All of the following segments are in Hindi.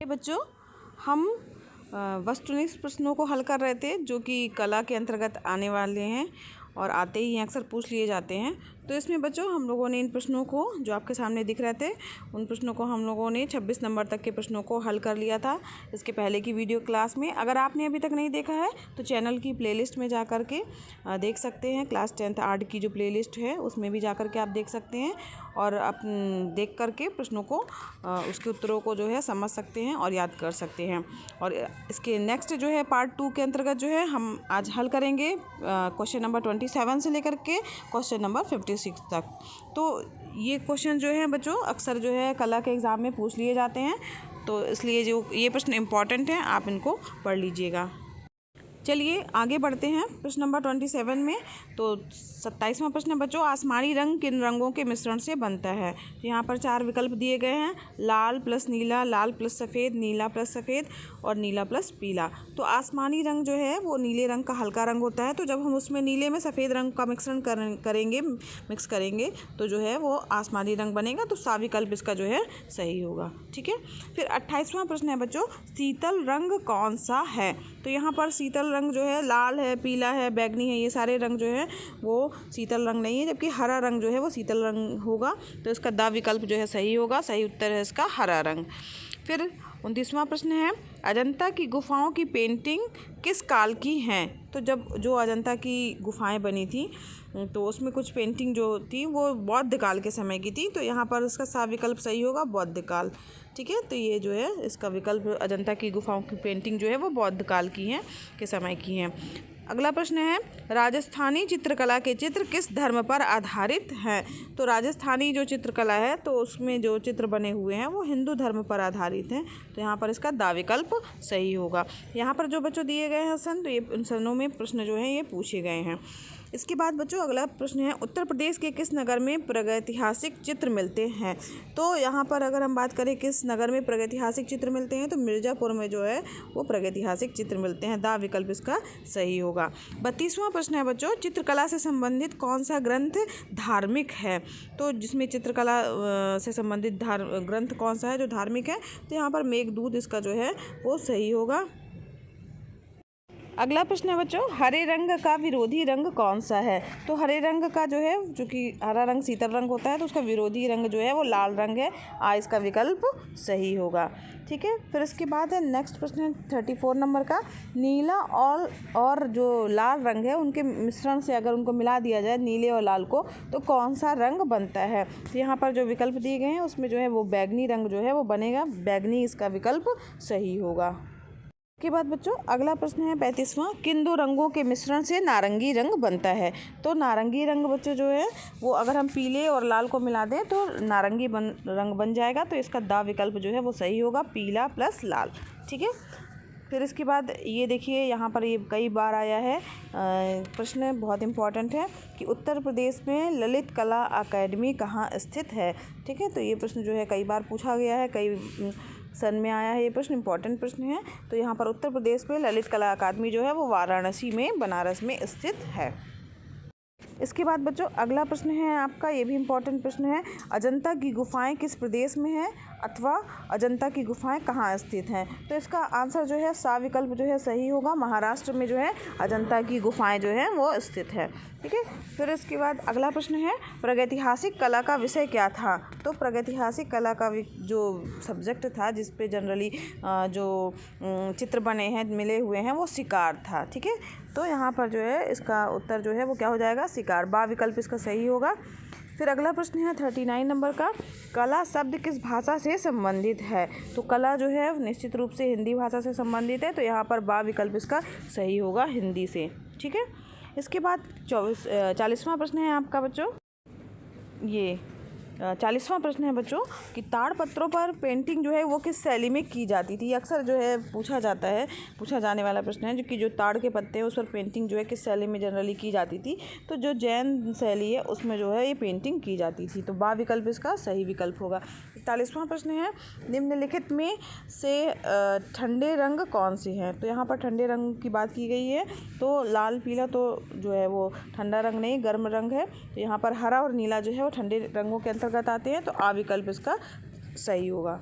बच्चों, हम वस्तुनिष्ठ प्रश्नों को हल कर रहे थे जो कि कला के अंतर्गत आने वाले हैं और आते ही अक्सर पूछ लिए जाते हैं। तो इसमें बच्चों हम लोगों ने इन प्रश्नों को जो आपके सामने दिख रहे थे उन प्रश्नों को हम लोगों ने 26 नंबर तक के प्रश्नों को हल कर लिया था इसके पहले की वीडियो क्लास में। अगर आपने अभी तक नहीं देखा है तो चैनल की प्लेलिस्ट में जा कर के देख सकते हैं। क्लास 10th आर्ट की जो प्लेलिस्ट है उसमें भी जा कर के आप देख सकते हैं और आप देख कर के प्रश्नों को उसके उत्तरों को जो है समझ सकते हैं और याद कर सकते हैं। और इसके नेक्स्ट जो है पार्ट 2 के अंतर्गत जो है हम आज हल करेंगे क्वेश्चन नंबर 27 से लेकर के क्वेश्चन नंबर 56 तक। तो ये क्वेश्चन जो है बच्चों अक्सर जो है कला के एग्ज़ाम में पूछ लिए जाते हैं, तो इसलिए जो ये प्रश्न इम्पॉर्टेंट हैं आप इनको पढ़ लीजिएगा। चलिए आगे बढ़ते हैं प्रश्न नंबर 27 में। तो 27वां प्रश्न है बच्चों, आसमानी रंग किन रंगों के मिश्रण से बनता है। यहाँ पर 4 विकल्प दिए गए हैं, लाल प्लस नीला, लाल प्लस सफ़ेद, नीला प्लस सफ़ेद और नीला प्लस पीला। तो आसमानी रंग जो है वो नीले रंग का हल्का रंग होता है, तो जब हम उसमें नीले में सफ़ेद रंग का मिश्रण मिक्स करेंगे तो जो है वो आसमानी रंग बनेगा। तो सा विकल्प इसका जो है सही होगा। ठीक है, फिर 28वां प्रश्न है बच्चों, शीतल रंग कौन सा है। तो यहाँ पर शीतल रंग जो है लाल है, पीला है, बैगनी है, ये सारे रंग जो है वो शीतल रंग नहीं है, जबकि हरा रंग जो है वो शीतल रंग होगा। तो इसका द विकल्प जो है सही होगा। सही उत्तर है इसका हरा रंग। फिर 29वां प्रश्न है, अजंता की गुफाओं की पेंटिंग किस काल की हैं। तो जब जो अजंता की गुफाएं बनी थी तो उसमें कुछ पेंटिंग जो थी वो बौद्ध काल के समय की थी। तो यहाँ पर इसका सा विकल्प सही होगा, बौद्ध काल। ठीक है, तो ये जो है इसका विकल्प अजंता की गुफाओं की पेंटिंग जो है वो बौद्ध काल की हैं के समय की हैं। अगला प्रश्न है, राजस्थानी चित्रकला के चित्र किस धर्म पर आधारित हैं। तो राजस्थानी जो चित्रकला है तो उसमें जो चित्र बने हुए हैं वो हिंदू धर्म पर आधारित हैं। तो यहाँ पर इसका दा विकल्प सही होगा। यहाँ पर जो बच्चों दिए गए हैं सन, तो ये इन सनों में प्रश्न जो हैं ये पूछे गए हैं। इसके बाद बच्चों अगला प्रश्न है, उत्तर प्रदेश के किस नगर में प्रागैतिहासिक चित्र मिलते हैं। तो यहाँ पर अगर हम बात करें किस नगर में प्रागैतिहासिक चित्र मिलते हैं तो मिर्ज़ापुर में जो है वो प्रागैतिहासिक चित्र मिलते हैं। दा विकल्प इसका सही होगा। 32वां प्रश्न है बच्चों, चित्रकला से संबंधित कौन सा ग्रंथ धार्मिक है। तो जिसमें चित्रकला से संबंधित ग्रंथ कौन सा है जो धार्मिक है, तो यहाँ पर मेघदूत इसका जो है वो सही होगा। अगला प्रश्न है बच्चों, हरे रंग का विरोधी रंग कौन सा है। तो हरे रंग का जो है, जो कि हरा रंग शीतल रंग होता है, तो उसका विरोधी रंग जो है वो लाल रंग है। इसका विकल्प सही होगा। ठीक है, फिर इसके बाद है नेक्स्ट प्रश्न है 34 नंबर का, नीला और जो लाल रंग है उनके मिश्रण से अगर उनको मिला दिया जाए नीले और लाल को तो कौन सा रंग बनता है। तो यहाँ पर जो विकल्प दिए गए हैं उसमें जो है वो बैगनी रंग जो है वो बनेगा। बैगनी इसका विकल्प सही होगा। के बाद बच्चों अगला प्रश्न है 35वां, किन दो रंगों के मिश्रण से नारंगी रंग बनता है। तो नारंगी रंग बच्चों जो है वो अगर हम पीले और लाल को मिला दें तो नारंगी रंग बन जाएगा। तो इसका दा विकल्प जो है वो सही होगा, पीला प्लस लाल। ठीक है, फिर इसके बाद ये देखिए यहाँ पर ये कई बार आया है प्रश्न, बहुत इम्पॉर्टेंट है कि उत्तर प्रदेश में ललित कला अकेडमी कहाँ स्थित है। ठीक है, तो ये प्रश्न जो है कई बार पूछा गया है, कई सन में आया है, ये प्रश्न इंपॉर्टेंट प्रश्न है। तो यहाँ पर उत्तर प्रदेश में ललित कला अकादमी जो है वो वाराणसी में, बनारस में स्थित है। इसके बाद बच्चों अगला प्रश्न है आपका, ये भी इम्पॉर्टेंट प्रश्न है, अजंता की गुफाएं किस प्रदेश में हैं अथवा अजंता की गुफाएं कहाँ स्थित हैं। तो इसका आंसर जो है सा विकल्प जो है सही होगा। महाराष्ट्र में जो है अजंता की गुफाएं जो हैं वो स्थित है। ठीक है, फिर इसके बाद अगला प्रश्न है, प्रागैतिहासिक कला का विषय क्या था। तो प्रागैतिहासिक कला का जो सब्जेक्ट था जिस पे जनरली जो चित्र बने हैं मिले हुए हैं वो शिकार था। ठीक है, तो यहाँ पर जो है इसका उत्तर जो है वो क्या हो जाएगा, शिकार। बा विकल्प इसका सही होगा। फिर अगला प्रश्न है 39 नंबर का, कला शब्द किस भाषा से संबंधित है। तो कला जो है निश्चित रूप से हिंदी भाषा से संबंधित है। तो यहाँ पर बा विकल्प इसका सही होगा, हिंदी से। ठीक है, इसके बाद 40वां प्रश्न है आपका बच्चों, ये 40वां प्रश्न है बच्चों कि ताड़पत्रों पर पेंटिंग जो है वो किस शैली में की जाती थी। अक्सर जो है पूछा जाने वाला प्रश्न है, जो कि जो ताड़ के पत्ते हैं उस पर पेंटिंग जो है किस शैली में जनरली की जाती थी। तो जो जैन शैली है उसमें जो है ये पेंटिंग की जाती थी। तो बा विकल्प इसका सही विकल्प होगा। 41वां प्रश्न है, निम्नलिखित में से ठंडे रंग कौन से हैं। तो यहाँ पर ठंडे रंग की बात की गई है, तो लाल पीला तो जो है वो ठंडा रंग नहीं, गर्म रंग है। तो यहाँ पर हरा और नीला जो है वो ठंडे रंगों के अंतर्गत आते हैं। तो आ विकल्प इसका सही होगा।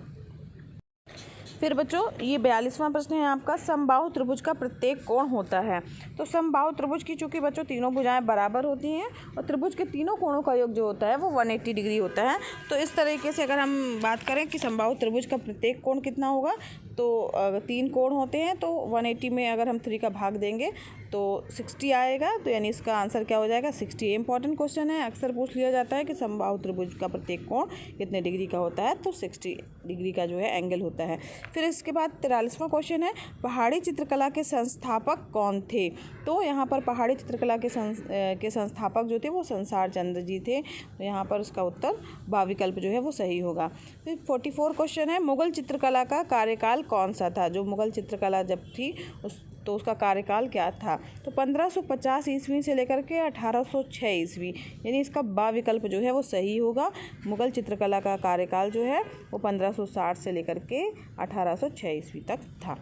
फिर बच्चों ये 42वां प्रश्न है आपका, समबाहु त्रिभुज का प्रत्येक कोण होता है। तो समबाहु त्रिभुज की चूंकि बच्चों तीनों भुजाएं बराबर होती हैं और त्रिभुज के तीनों कोणों का योग जो होता है वो 180 डिग्री होता है। तो इस तरीके से अगर हम बात करें कि समबाहु त्रिभुज का प्रत्येक कोण कितना होगा, तो 3 कोण होते हैं तो 180 में अगर हम 3 का भाग देंगे तो 60 आएगा। तो यानी इसका आंसर क्या हो जाएगा, 60। इंपॉर्टेंट क्वेश्चन है, अक्सर पूछ लिया जाता है कि समबाहु त्रिभुज का प्रत्येक कोण कितने डिग्री का होता है, तो 60 डिग्री का जो है एंगल होता है। फिर इसके बाद 43वां क्वेश्चन है, पहाड़ी चित्रकला के संस्थापक कौन थे। तो यहाँ पर पहाड़ी चित्रकला के संस्थापक जो थे वो संसार चंद्र जी थे। तो यहाँ पर उसका उत्तर बा विकल्प जो है वो सही होगा। फिर 44 क्वेश्चन है, मुगल चित्रकला का कार्यकाल कौन सा था। जो मुगल चित्रकला जब थी तो उसका कार्यकाल क्या था। तो 1550 ईस्वी से लेकर के 1806 ईस्वी, यानी इसका बा विकल्प जो है वो सही होगा। मुगल चित्रकला का कार्यकाल जो है वो 1560 से लेकर के 1806 ईस्वी तक था।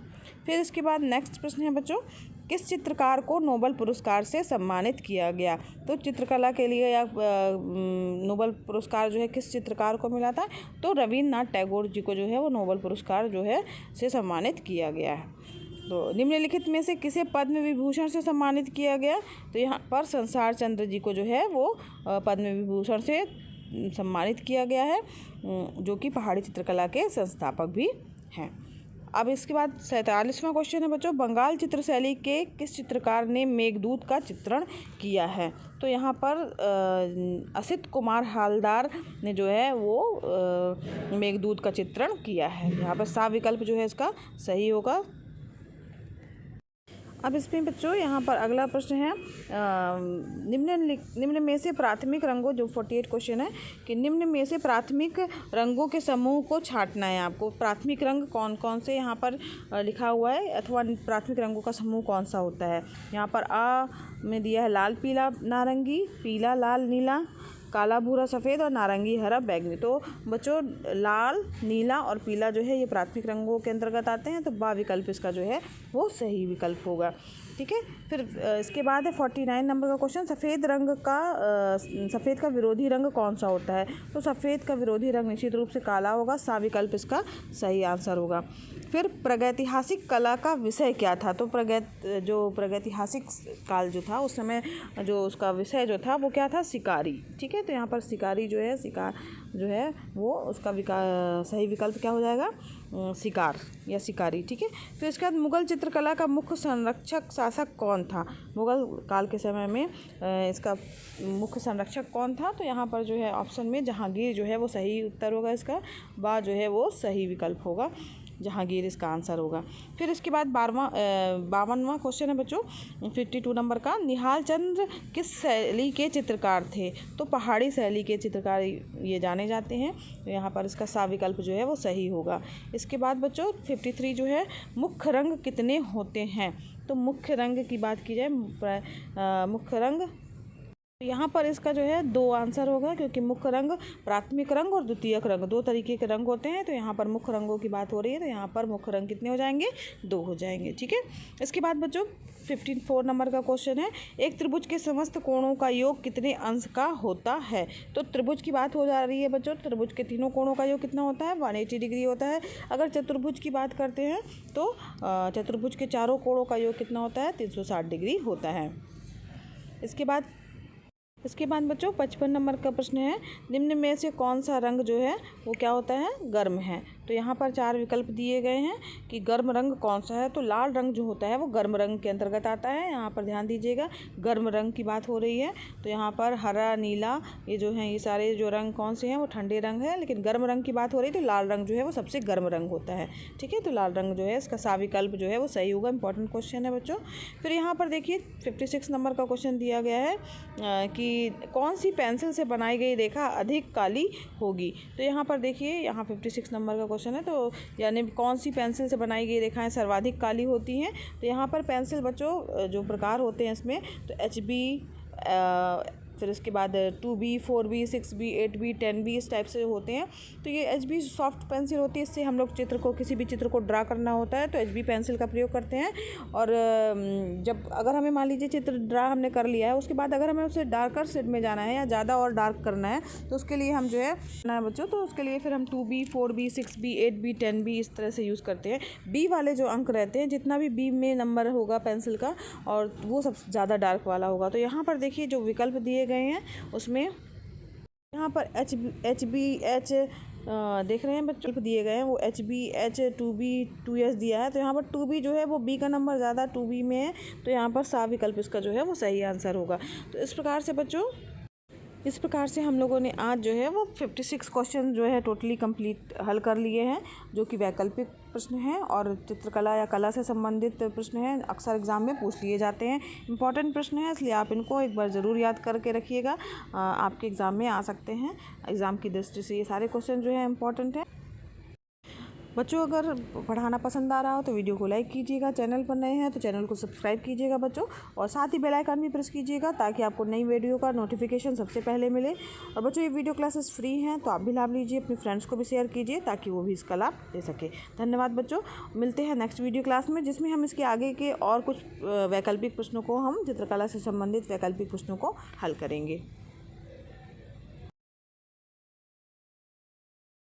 फिर इसके बाद नेक्स्ट प्रश्न है बच्चों, किस चित्रकार को नोबेल पुरस्कार से सम्मानित किया गया। तो चित्रकला के लिए या नोबेल पुरस्कार जो है किस चित्रकार को मिला था, तो रविन्द्रनाथ टैगोर जी को जो है वो नोबेल पुरस्कार जो है से सम्मानित किया गया है। तो निम्नलिखित में से किसे पद्म विभूषण से सम्मानित किया गया। तो यहाँ पर संसार चंद्र जी को जो है वो पद्म विभूषण से सम्मानित किया गया है, जो कि पहाड़ी चित्रकला के संस्थापक भी हैं। अब इसके बाद 47वां क्वेश्चन है बच्चों, बंगाल चित्र शैली के किस चित्रकार ने मेघदूत का चित्रण किया है। तो यहाँ पर असित कुमार हालदार ने जो है वो मेघदूत का चित्रण किया है। यहाँ पर सा विकल्प जो है इसका सही होगा। अब इसमें बच्चों यहाँ पर अगला प्रश्न है, निम्न में से प्राथमिक रंगों, जो 48 क्वेश्चन है कि निम्न में से प्राथमिक रंगों के समूह को छांटना है आपको। प्राथमिक रंग कौन कौन से यहाँ पर लिखा हुआ है, अथवा प्राथमिक रंगों का समूह कौन सा होता है। यहाँ पर आ में दिया है लाल पीला नारंगी, पीला लाल नीला, काला भूरा सफ़ेद और नारंगी हरा बैगनी। तो बच्चों लाल नीला और पीला जो है ये प्राथमिक रंगों के अंतर्गत आते हैं। तो बा विकल्प इसका जो है वो सही विकल्प होगा। ठीक है। फिर इसके बाद है 49 नंबर का क्वेश्चन, सफ़ेद का विरोधी रंग कौन सा होता है। तो सफ़ेद का विरोधी रंग निश्चित रूप से काला होगा। सा विकल्प इसका सही आंसर होगा। फिर प्रागैतिहासिक कला का विषय क्या था। तो प्रागैतिहासिक काल जो था उस समय जो उसका विषय जो था वो क्या था, शिकारी। ठीक है। तो यहाँ पर शिकारी जो है, शिकार जो है वो उसका सही विकल्प क्या हो जाएगा, शिकार या शिकारी। ठीक है। फिर इसके बाद मुगल चित्रकला का मुख्य संरक्षक शासक कौन था। मुगल काल के समय में इसका मुख्य संरक्षक कौन था। तो यहाँ पर जो है ऑप्शन में जहांगीर जो है वो सही उत्तर होगा। इसका बा जो है वो सही विकल्प होगा, जहांगीर इसका आंसर होगा। फिर इसके बाद 52वां क्वेश्चन है बच्चों 52 नंबर का, निहाल चंद्र किस शैली के चित्रकार थे। तो पहाड़ी शैली के चित्रकार ये जाने जाते हैं। तो यहाँ पर इसका सा विकल्प जो है वो सही होगा। इसके बाद बच्चों 53 जो है, मुख्य रंग कितने होते हैं। तो मुख्य रंग की बात की जाए, मुख्य रंग यहाँ पर इसका जो है 2 आंसर होगा, क्योंकि मुख्य रंग प्राथमिक रंग और द्वितीयक रंग 2 तरीके के रंग होते हैं। तो यहाँ पर मुख्य रंगों की बात हो रही है, तो यहाँ पर मुख्य रंग कितने हो जाएंगे, 2 हो जाएंगे। ठीक है। इसके बाद बच्चों 54 नंबर का क्वेश्चन है, एक त्रिभुज के समस्त कोणों का योग कितने अंश का होता है। तो त्रिभुज की बात हो जा रही है बच्चों, त्रिभुज के तीनों कोणों का योग कितना होता है, 180 डिग्री होता है। अगर चतुर्भुज की बात करते हैं तो चतुर्भुज के चारों कोणों का योग कितना होता है, 360 डिग्री होता है। इसके बाद बच्चों 55 नंबर का प्रश्न है, निम्न में से कौन सा रंग जो है वो क्या होता है, गर्म है। तो यहाँ पर 4 विकल्प दिए गए हैं कि गर्म रंग कौन सा है। तो लाल रंग जो होता है वो गर्म रंग के अंतर्गत आता है। यहाँ पर ध्यान दीजिएगा, गर्म रंग की बात हो रही है। तो यहाँ पर हरा नीला ये जो हैं, ये सारे जो रंग कौन से हैं वो ठंडे रंग है, लेकिन गर्म रंग की बात हो रही है तो लाल रंग जो है वो सबसे गर्म रंग होता है। ठीक है। तो लाल रंग जो है इसका सा विकल्प जो है वो सही होगा। इंपॉर्टेंट क्वेश्चन है बच्चों। फिर यहाँ पर देखिए 56 नंबर का क्वेश्चन दिया गया है कि कौन सी पेंसिल से बनाई गई रेखा अधिक काली होगी। तो यहाँ पर देखिए, यहाँ 56 नंबर का क्वेश्चन है, तो यानी कौन सी पेंसिल से बनाई गई रेखाएं सर्वाधिक काली होती हैं। तो यहाँ पर पेंसिल बच्चों जो प्रकार होते हैं इसमें, तो HB, फिर उसके बाद 2B 4B 6B 8B 10B इस टाइप से होते हैं। तो ये HB सॉफ्ट पेंसिल होती है, इससे हम लोग चित्र को, किसी भी चित्र को ड्रा करना होता है तो HB पेंसिल का प्रयोग करते हैं। और जब अगर हमें मान लीजिए चित्र ड्रा हमने कर लिया है, उसके बाद अगर हमें उसे डार्कर शेड में जाना है या ज़्यादा और डार्क करना है तो उसके लिए हम जो है ना बच्चों, तो उसके लिए फिर हम 2B 4B 6B 8B 10B इस तरह से यूज़ करते हैं। B वाले जो अंक रहते हैं, जितना भी B में नंबर होगा पेंसिल का, और वो सबसे ज़्यादा डार्क वाला होगा। तो यहाँ पर देखिए जो विकल्प दिए गए हैं उसमें यहाँ पर HB H देख रहे हैं बच्चों दिए गए हैं, वो HB H 2B 2S दिया है। तो यहाँ पर 2B जो है वो B का नंबर ज़्यादा 2B में है, तो यहाँ पर सा विकल्प इसका जो है वो सही आंसर होगा। तो इस प्रकार से बच्चों, इस प्रकार से हम लोगों ने आज जो है वो 56 क्वेश्चन जो है टोटली कंप्लीट हल कर लिए हैं, जो कि वैकल्पिक प्रश्न हैं और चित्रकला या कला से संबंधित प्रश्न हैं, अक्सर एग्ज़ाम में पूछ लिए जाते हैं। इंपॉर्टेंट प्रश्न है, इसलिए आप इनको एक बार ज़रूर याद करके रखिएगा, आपके एग्ज़ाम में आ सकते हैं। एग्ज़ाम की दृष्टि से ये सारे क्वेश्चन जो है इम्पॉर्टेंट हैं। बच्चों अगर पढ़ाना पसंद आ रहा हो तो वीडियो को लाइक कीजिएगा, चैनल पर नए हैं तो चैनल को सब्सक्राइब कीजिएगा बच्चों, और साथ ही बेल आइकन भी प्रेस कीजिएगा ताकि आपको नई वीडियो का नोटिफिकेशन सबसे पहले मिले। और बच्चों ये वीडियो क्लासेस फ्री हैं, तो आप भी लाभ लीजिए, अपने फ्रेंड्स को भी शेयर कीजिए ताकि वो भी इसका लाभ ले सके। धन्यवाद बच्चों, मिलते हैं नेक्स्ट वीडियो क्लास में, जिसमें हम इसके आगे के और कुछ वैकल्पिक प्रश्नों को, हम चित्रकला से संबंधित वैकल्पिक प्रश्नों को हल करेंगे।